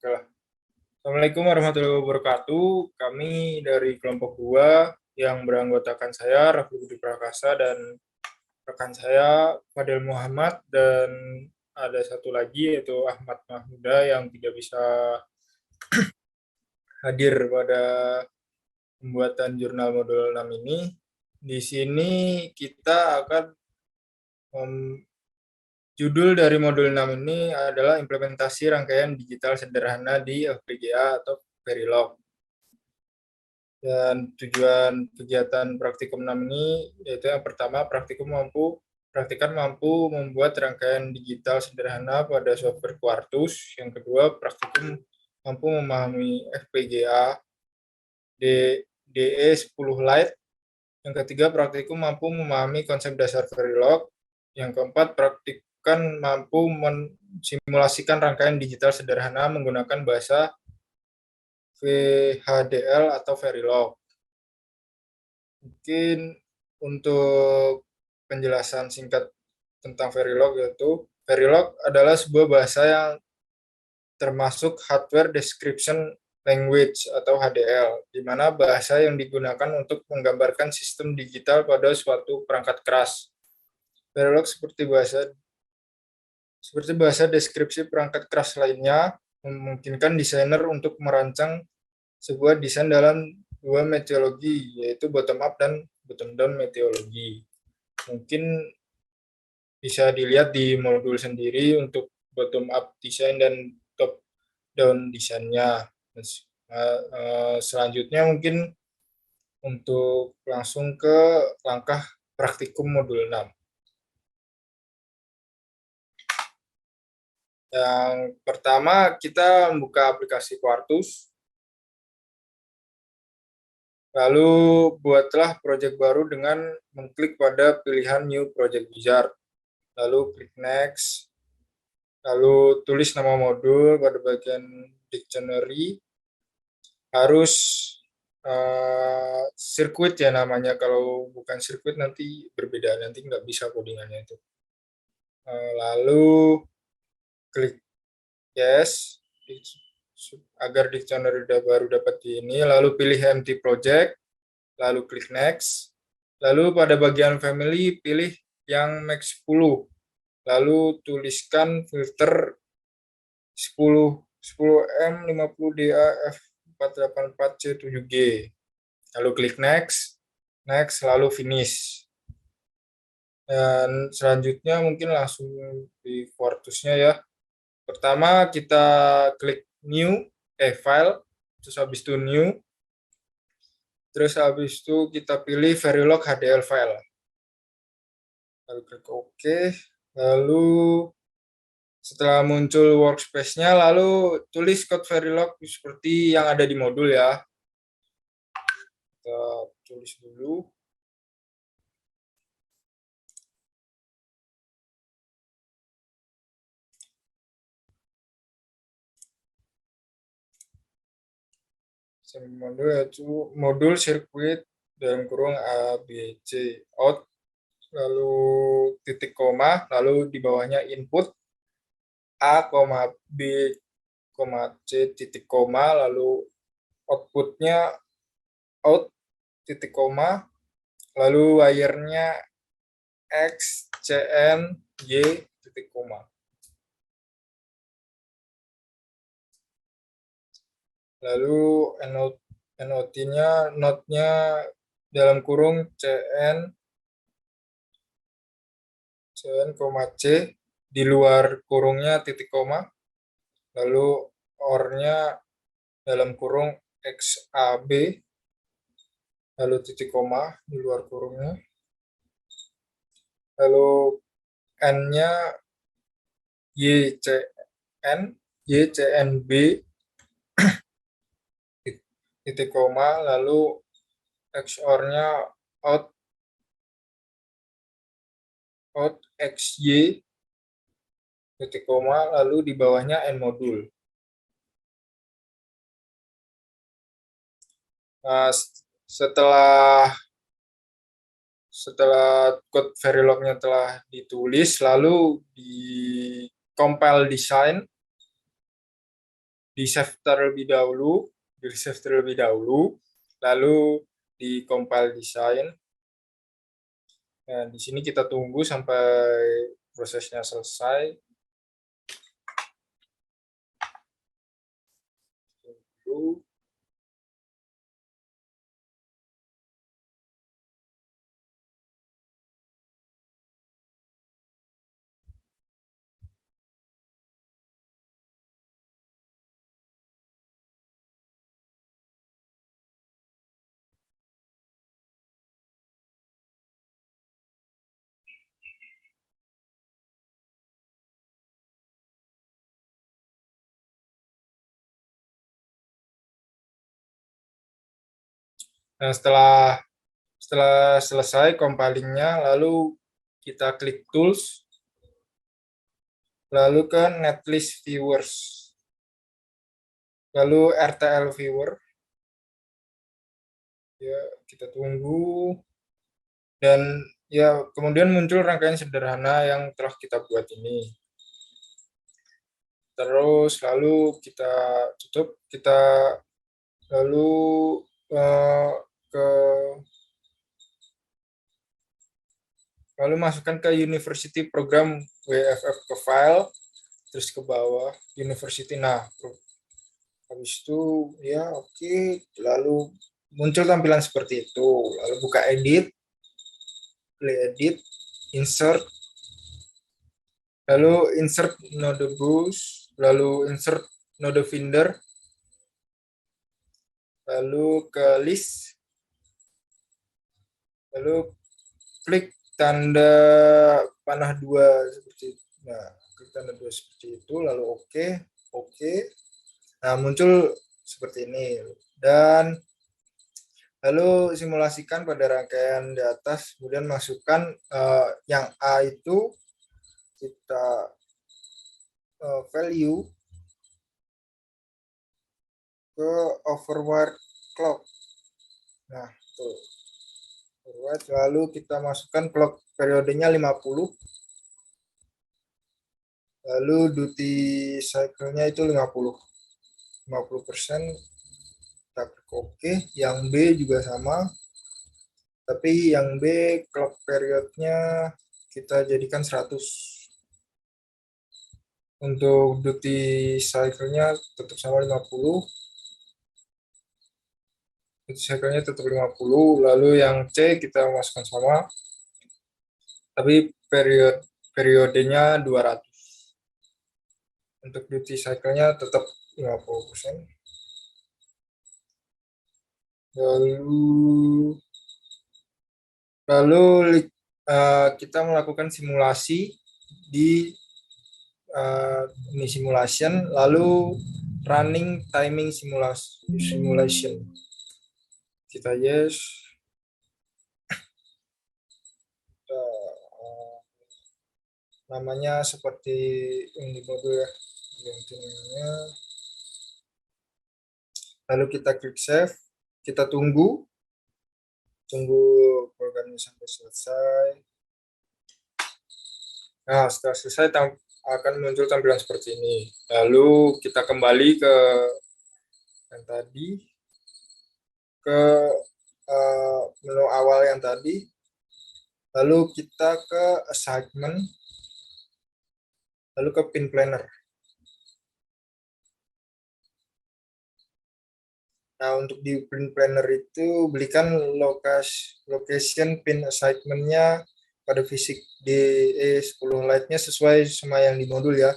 Oke lah. Assalamualaikum warahmatullahi wabarakatuh. Kami dari kelompok 2 yang beranggotakan saya, Raffi Budi Prakasa, dan rekan saya, Fadil Muhammad, dan ada satu lagi yaitu Ahmad Mahmuda yang tidak bisa hadir pada pembuatan jurnal modul 6 ini. Di sini kita akan judul dari modul 6 ini adalah implementasi rangkaian digital sederhana di FPGA atau Verilog. Dan tujuan kegiatan praktikum 6 ini yaitu yang pertama, praktikan mampu membuat rangkaian digital sederhana pada software Quartus. Yang kedua, praktikum mampu memahami FPGA DE10 Lite. Yang ketiga, praktikum mampu memahami konsep dasar Verilog. Yang keempat, praktikan mampu mensimulasikan rangkaian digital sederhana menggunakan bahasa VHDL atau Verilog. Mungkin untuk penjelasan singkat tentang Verilog, yaitu Verilog adalah sebuah bahasa yang termasuk Hardware Description Language atau HDL, di mana bahasa yang digunakan untuk menggambarkan sistem digital pada suatu perangkat keras. Verilog seperti bahasa deskripsi perangkat keras lainnya, memungkinkan desainer untuk merancang sebuah desain dalam dua metodologi, yaitu bottom up dan bottom down metodologi. Mungkin bisa dilihat di modul sendiri untuk bottom up desain dan top down desainnya. Selanjutnya mungkin untuk langsung ke langkah praktikum modul 6. Yang pertama, kita membuka aplikasi Quartus. Lalu buatlah project baru dengan mengklik pada pilihan New Project Wizard. Lalu klik Next. Lalu tulis nama modul pada bagian dictionary. Harus sirkuit ya namanya. Kalau bukan sirkuit nanti berbeda. Nanti nggak bisa codingannya itu. Lalu klik Yes. Agar dictionary baru dapat ini, lalu pilih empty project, lalu klik next, lalu pada bagian family pilih yang Mac 10, lalu tuliskan filter 10M 50DA F484C7G, lalu klik next, lalu finish. Dan selanjutnya mungkin langsung di Quartusnya ya. Pertama kita klik new, file, terus habis itu new, terus habis itu kita pilih Verilog HDL file. Lalu klik OK, lalu setelah muncul workspace-nya, lalu tulis code Verilog seperti yang ada di modul ya. Kita tulis dulu. Modul yaitu modul sirkuit dalam kurung A, B, C, out, lalu titik koma, lalu di bawahnya input A, B, C, titik koma, lalu outputnya out, titik koma, lalu wire-nya X, CN, Y, titik koma. Lalu NOT-nya, node-nya dalam kurung CN, C, di luar kurungnya titik koma, lalu OR-nya dalam kurung XAB, lalu titik koma di luar kurungnya, lalu N-nya YCNB, titik koma, lalu XOR-nya out XY, titik koma, lalu di bawahnya N modul. Nah, setelah code Verilog-nya telah ditulis, lalu di compile design, di-save terlebih dahulu, lalu di compile design. Nah, di sini kita tunggu sampai prosesnya selesai. Tunggu. Nah, setelah selesai compilingnya, lalu kita klik tools, lalu ke netlist viewers, lalu RTL viewer, ya kita tunggu, dan ya kemudian muncul rangkaian sederhana yang telah kita buat ini. Terus lalu kita tutup, kita lalu ke lalu masukkan ke university program WFF ke file, terus ke bawah university. Nah, habis itu ya oke, lalu muncul tampilan seperti itu. Lalu buka edit, play edit, insert, lalu insert node boost, lalu insert node finder, lalu ke list, lalu klik tanda panah dua seperti itu. Nah, klik tanda dua seperti itu, lalu oke, oke. Nah, muncul seperti ini. Dan lalu simulasikan pada rangkaian di atas, kemudian masukkan yang A itu kita value ke override clock. Nah, tuh. Forward, lalu kita masukkan clock periodenya 50. Lalu duty cycle-nya itu 50%. Kita klik OK. Yang B juga sama. Tapi yang B clock periodnya kita jadikan 100. Untuk duty cycle-nya tetap sama 50. Duty cycle-nya tetap 50. Lalu yang C kita masukkan sama. Tapi periodenya 200. Untuk duty cycle-nya tetap 50%. Lalu kita melakukan simulasi di ini simulation, lalu running timing simulation. Kita yes. Namanya seperti yang di modul ya. Lalu kita klik save, kita tunggu programnya sampai selesai. Nah, setelah selesai akan muncul tampilan seperti ini. Lalu kita kembali ke yang tadi, ke menu awal yang tadi. Lalu kita ke assignment, lalu ke pin planner. Nah, untuk di pin planner itu belikan location pin assignment-nya pada fisik DE10 Lite-nya sesuai sama yang di modul ya.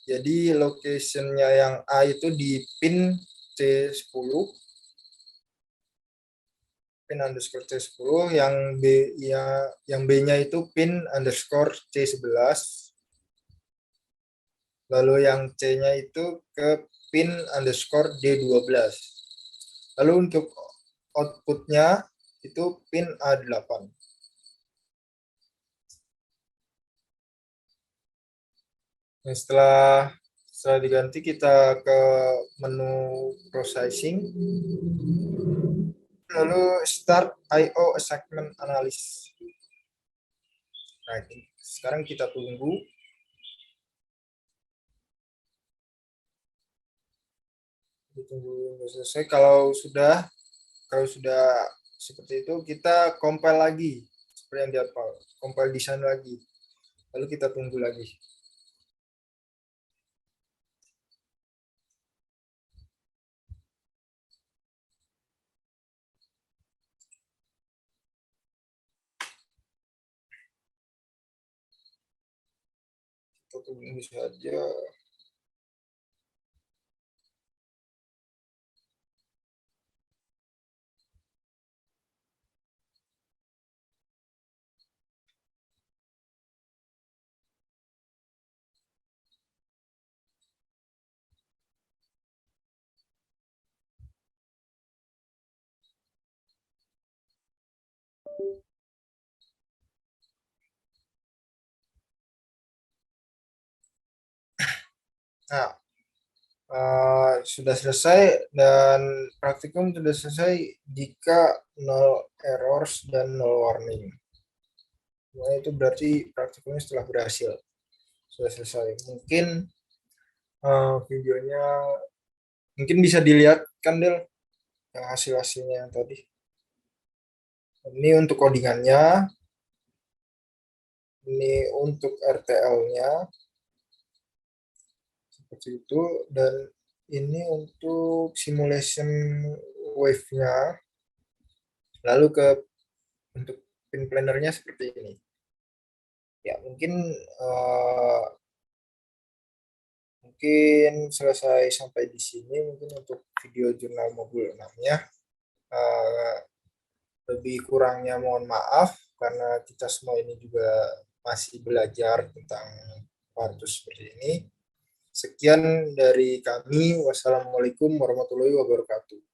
Jadi location-nya yang A itu di pin C10, pin underscore C10, yang B ya, yang B-nya itu pin underscore C11. Lalu yang C-nya itu ke pin underscore D12. Lalu untuk outputnya itu pin A8. Nah, setelah diganti, kita ke menu processing, lalu start I/O assignment analysis. Nah, sekarang kita tunggu. Ditunggu selesai. Kalau sudah seperti itu, kita compile lagi seperti yang di hafal, compile desain lagi. Lalu kita tunggu lagi. Kita tunggu saja. Nah, sudah selesai dan praktikum sudah selesai jika nol errors dan nol warning. Nah, itu berarti praktikumnya setelah berhasil, sudah selesai. Mungkin videonya mungkin bisa dilihat kan Del, yang hasil-hasilnya yang tadi. Ini untuk codingannya, ini untuk RTL-nya seperti itu, dan ini untuk simulation wave-nya. Lalu untuk pin planner-nya seperti ini. Ya, mungkin selesai sampai di sini mungkin untuk video jurnal modul 6-nya. Eh, Lebih kurangnya mohon maaf karena kita semua ini juga masih belajar tentang Partus seperti ini. Sekian dari kami. Wassalamualaikum warahmatullahi wabarakatuh.